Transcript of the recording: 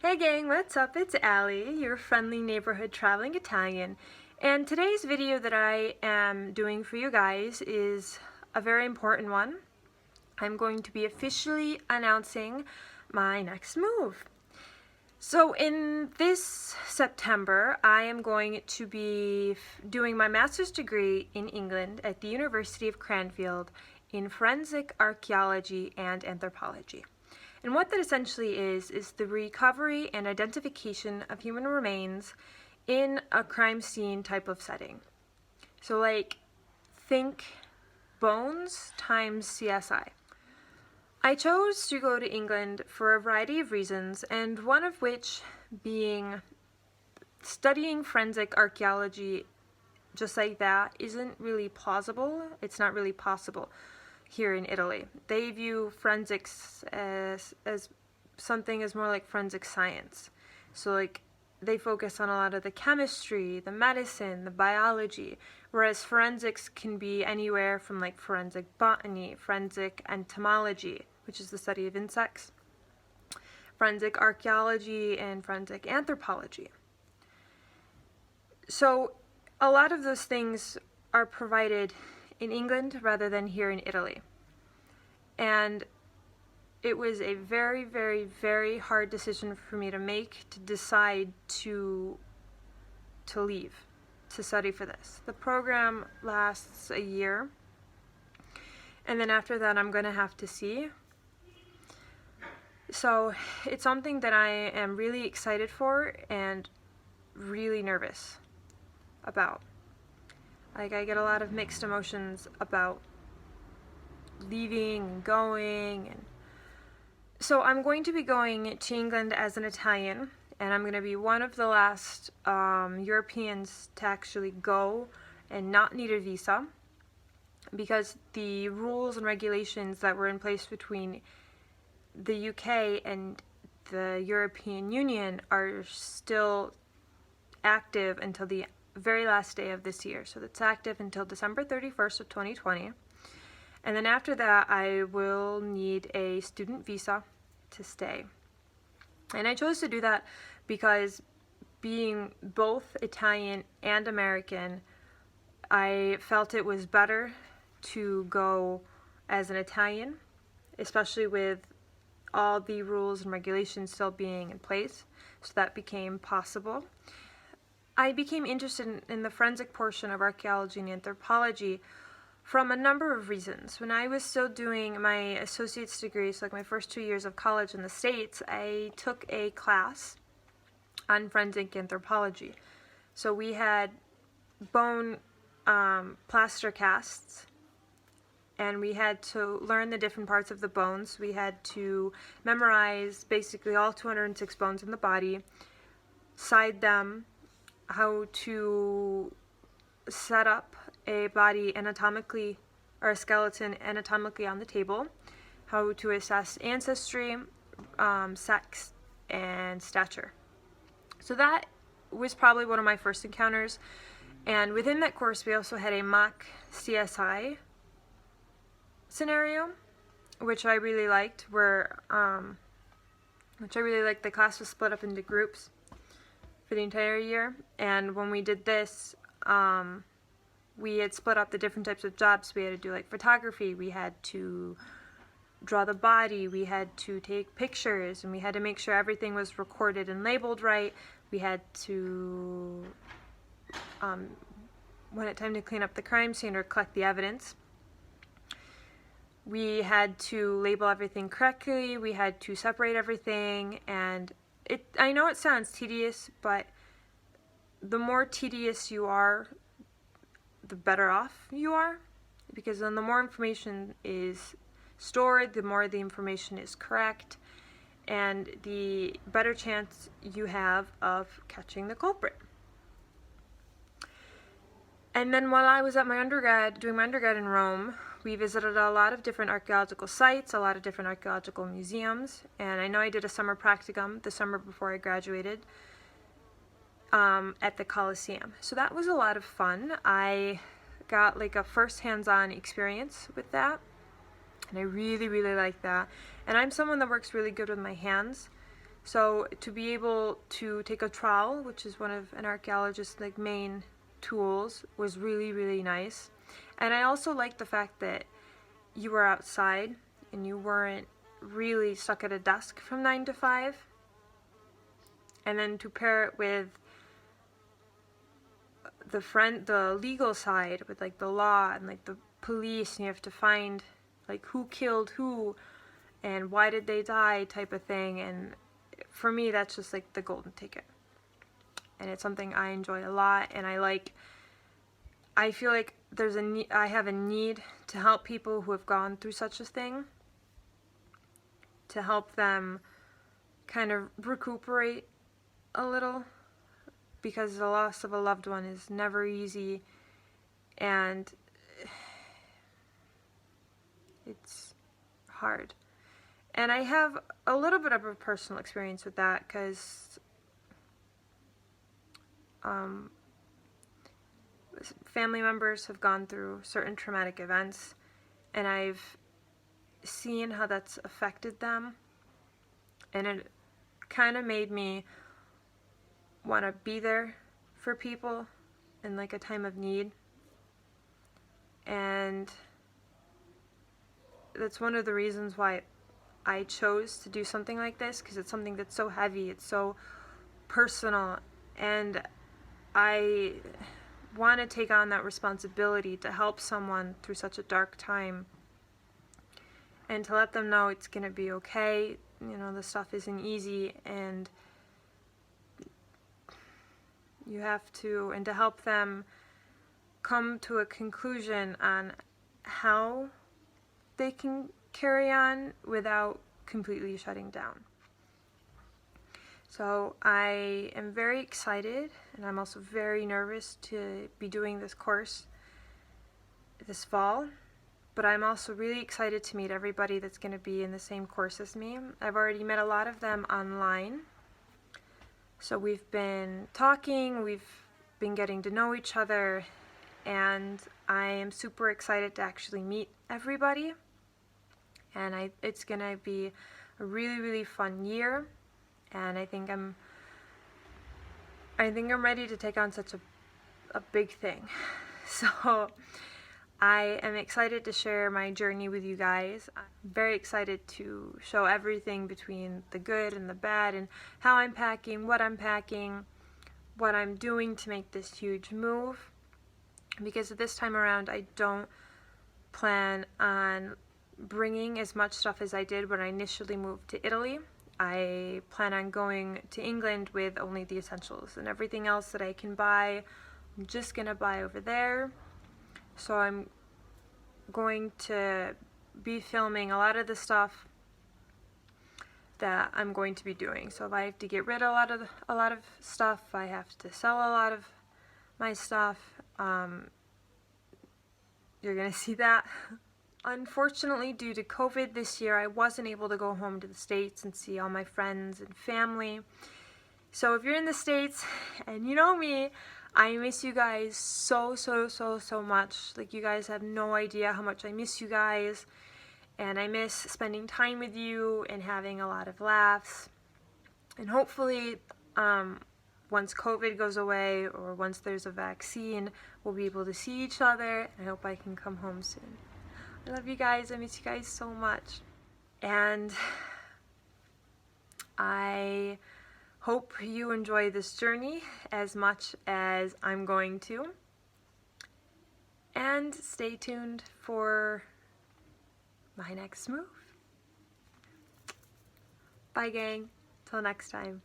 Hey gang, what's up? It's Allie, your friendly neighborhood traveling Italian, and today's video that I am doing for you guys is a very important one. I'm going to be officially announcing my next move. So in this September, I am going to be doing my master's degree in England at the University of Cranfield in Forensic Archaeology and Anthropology. And what that essentially is the recovery and identification of human remains in a crime scene type of setting. So like, think bones times CSI. I chose to go to England for a variety of reasons, and one of which being studying forensic archaeology just like that isn't really plausible. It's not really possible here in Italy. They view forensics as something as more like forensic science. So like they focus on a lot of the chemistry, the medicine, the biology, whereas forensics can be anywhere from like forensic botany, forensic entomology, which is the study of insects, forensic archaeology, and forensic anthropology. So a lot of those things are provided in England rather than here in Italy. And it was a very, very, very hard decision for me to make, to decide to leave, to study for this. The program lasts a year, and then after that I'm going to have to see. So it's something that I am really excited for and really nervous about. Like, I get a lot of mixed emotions about leaving and going. And so I'm going to be going to England as an Italian, and I'm going to be one of the last Europeans to actually go and not need a visa, because the rules and regulations that were in place between the UK and the European Union are still active until the very last day of this year. So that's active until December 31st of 2020. And then after that, I will need a student visa to stay. And I chose to do that because being both Italian and American, I felt it was better to go as an Italian, especially with all the rules and regulations still being in place. So that became possible. I became interested in the forensic portion of archaeology and anthropology from a number of reasons. When I was still doing my associate's degree, so like my first 2 years of college in the States, I took a class on forensic anthropology. So we had bone plaster casts, and we had to learn the different parts of the bones. We had to memorize basically all 206 bones in the body, side them, how to set up a body anatomically, or a skeleton anatomically on the table, how to assess ancestry, sex, and stature. So that was probably one of my first encounters. And within that course, we also had a mock CSI scenario, which I really liked, the class was split up into groups for the entire year. And when we did this, we had split up the different types of jobs. We had to do like photography, we had to draw the body, we had to take pictures, and we had to make sure everything was recorded and labeled right. We had to, when it time to clean up the crime scene or collect the evidence, we had to label everything correctly, we had to separate everything, and I know it sounds tedious, but the more tedious you are, the better off you are, because then the more information is stored, the more the information is correct, and the better chance you have of catching the culprit. And then while I was at my undergrad, doing my undergrad in Rome, we visited a lot of different archaeological sites, a lot of different archaeological museums, and I know I did a summer practicum the summer before I graduated at the Colosseum. So that was a lot of fun. I got like a first hands-on experience with that, and I really, really like that. And I'm someone that works really good with my hands, So to be able to take a trowel, which is one of an archaeologist's like main tools, was really, really nice. And I also liked the fact that you were outside and you weren't really stuck at a desk from 9 to 5. And then to pair it with the legal side, with like the law and like the police, and you have to find like who killed who and why did they die type of thing. And for me, that's just like the golden ticket. And it's something I enjoy a lot, and I feel like I have a need to help people who have gone through such a thing, to help them kind of recuperate a little, because the loss of a loved one is never easy, and it's hard. And I have a little bit of a personal experience with that, because family members have gone through certain traumatic events, and I've seen how that's affected them, and it kind of made me want to be there for people in like a time of need. And that's one of the reasons why I chose to do something like this, because it's something that's so heavy, it's so personal, and I want to take on that responsibility to help someone through such a dark time, and to let them know it's gonna be okay. You know, the stuff isn't easy, and you have to, and to help them come to a conclusion on how they can carry on without completely shutting down. So I am very excited, and I'm also very nervous to be doing this course this fall, but I'm also really excited to meet everybody that's going to be in the same course as me. I've already met a lot of them online, so we've been talking, we've been getting to know each other, and I am super excited to actually meet everybody, and it's going to be a really, really fun year. And I think I'm ready to take on such a big thing. So I am excited to share my journey with you guys. I'm very excited to show everything between the good and the bad, and how I'm packing, what I'm doing to make this huge move. Because this time around, I don't plan on bringing as much stuff as I did when I initially moved to Italy. I plan on going to England with only the essentials, and everything else that I can buy, I'm just gonna buy over there. So I'm going to be filming a lot of the stuff that I'm going to be doing. So if I have to get rid of a lot of stuff, I have to sell a lot of my stuff. You're gonna see that. Unfortunately, due to COVID this year, I wasn't able to go home to the States and see all my friends and family. So if you're in the States, and you know me, I miss you guys so much. Like, you guys have no idea how much I miss you guys, and I miss spending time with you and having a lot of laughs. And hopefully, once COVID goes away, or once there's a vaccine, we'll be able to see each other, and I hope I can come home soon. I love you guys. I miss you guys so much. And I hope you enjoy this journey as much as I'm going to. And stay tuned for my next move. Bye, gang. Till next time.